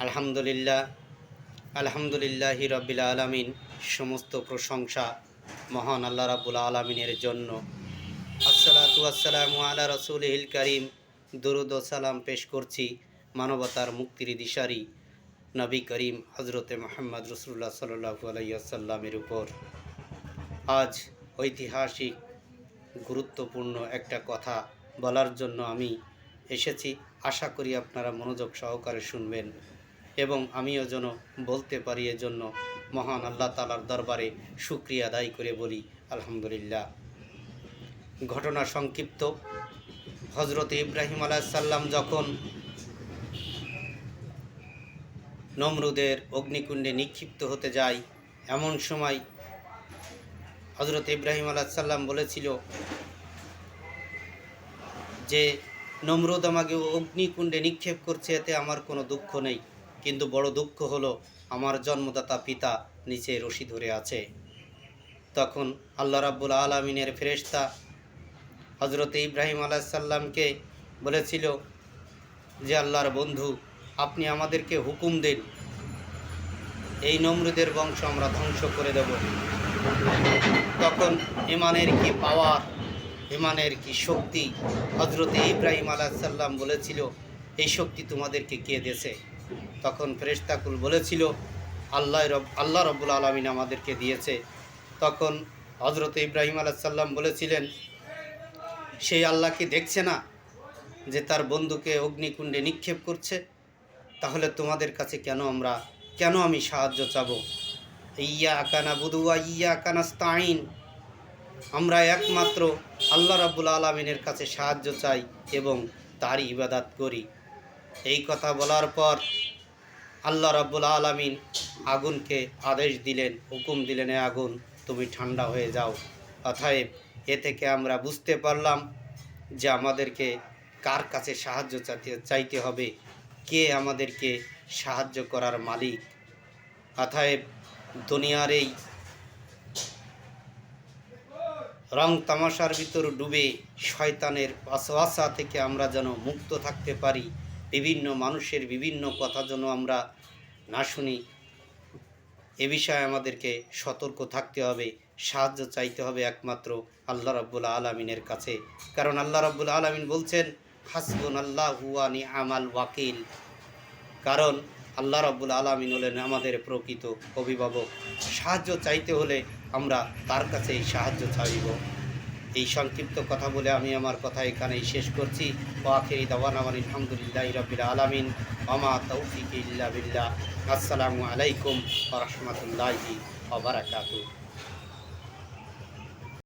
আলহামদুলিল্লাহ আলহামদুলিল্লাহি রাব্বিল আলামিন। সমস্ত প্রশংসা মহান আল্লাহ রাব্বুল আলামিনের জন্য। আসসালাতু ওয়াসসালামু আলা রাসূলিল কারীম। দরুদ ও সালাম পেশ করছি মানবতার মুক্তির দিশারি নবী করিম হজরতে মুহাম্মদ রাসূলুল্লাহ সাল্লাল্লাহু আলাইহি ওয়াসাল্লামের উপর। আজ ঐতিহাসিক গুরুত্বপূর্ণ একটা কথা বলার জন্য আমি এসেছি। আশা করি আপনারা মনোযোগ সহকারে শুনবেন এবং আমিও যেন বলতে পারি, এজন্য মহান আল্লাহ তাআলার দরবারে শুকরিয়া আদায় করে বলি আলহামদুলিল্লাহ। ঘটনা সংক্ষিপ্ত। হজরত ইব্রাহিম আলাইহিস সালাম যখন নমরুদের অগ্নিকুণ্ডে নিক্ষিপ্ত হতে যায়, এমন সময় হজরত ইব্রাহিম আলাইহিস সালাম বলেছিল যে নমরুদ আমাকে অগ্নিকুণ্ডে নিক্ষেপ করছে, এতে আমার কোনো দুঃখ নেই, কিন্তু বড় দুঃখ হলো আমার জন্মদাতা পিতা নিচে রশি ধরে আছে। তখন আল্লাহ রাব্বুল আলামিনের ফেরেশতা হজরত ইব্রাহিম আলাইহিস সালামকে বলেছিল যে আল্লাহর বন্ধু, আপনি আমাদেরকে হুকুম দিন, এই নমরুদের বংশ আমরা ধ্বংস করে দেব। তখন ইমানের কি পাওয়ার, ইমানের কি শক্তি! হজরত ইব্রাহিম আলাইহিস সালাম বলেছিল, এই শক্তি তোমাদেরকে কে দিয়েছে? তখন ফেরেশতাকুল বলেছিল, আল্লাহ রাব্বুল আলামিন আমাদেরকে দিয়েছে। তখন হজরত ইব্রাহিম আলাইহিস সালাম বলেছিলেন, সেই আল্লাহ কি দেখছে না যে তার বন্ধুকে অগ্নিকুণ্ডে নিক্ষেপ করছে? তাহলে তোমাদের কাছে কেন আমি সাহায্য চাবো? ইয়াকা নাবুদু ওয়া ইয়াকা নাস্তাঈন, আমরা একমাত্র আল্লাহ রাব্বুল আলামিনের কাছে সাহায্য চাই এবং তারই ইবাদত করি। এই কথা বলার পর আল্লাহ রাব্বুল আলামিন আগুনকে আদেশ দিলেন, হুকুম দিলেন, এ আগুন তুমি ঠান্ডা হয়ে যাও। অতএব এ থেকে আমরা বুঝতে পারলাম যে আমাদেরকে কার কাছে সাহায্য চাইতে হবে, কে আমাদেরকে সাহায্য করার মালিক। অতএব দুনিয়ার এই রং তামাশার ভিতর ডুবে শয়তানের ওয়াসওয়াসা থেকে আমরা যেন মুক্ত থাকতে পারি, বিভিন্ন মানুষের বিভিন্ন কথা যেন আমরা না শুনি, এ বিষয়ে আমাদেরকে সতর্ক থাকতে হবে। সাহায্য চাইতে হবে একমাত্র আল্লাহ রাব্বুল আলামিনের কাছে, কারণ আল্লাহ রাব্বুল আলামিন বলছেন হাসবুনাল্লাহু ওয়া নি'মাল ওয়াকিল। কারণ আল্লাহ রাব্বুল আলামিন হলেন আমাদের প্রকৃত অভিভাবক। সাহায্য চাইতে হলে আমরা তার কাছেই সাহায্য চাইব। এই সংক্ষিপ্ত কথা বলে আমি আমার কথা এখানেই শেষ করছি। ওয়া আখিরি দাওয়ানা আলহামদুলিল্লাহি রাব্বিল আলামিন ওয়া মা তাওফীকি ইল্লা বিল্লাহ। আসসালামু আলাইকুম ওয়া রাহমাতুল্লাহি ওয়া বারাকাতুহু।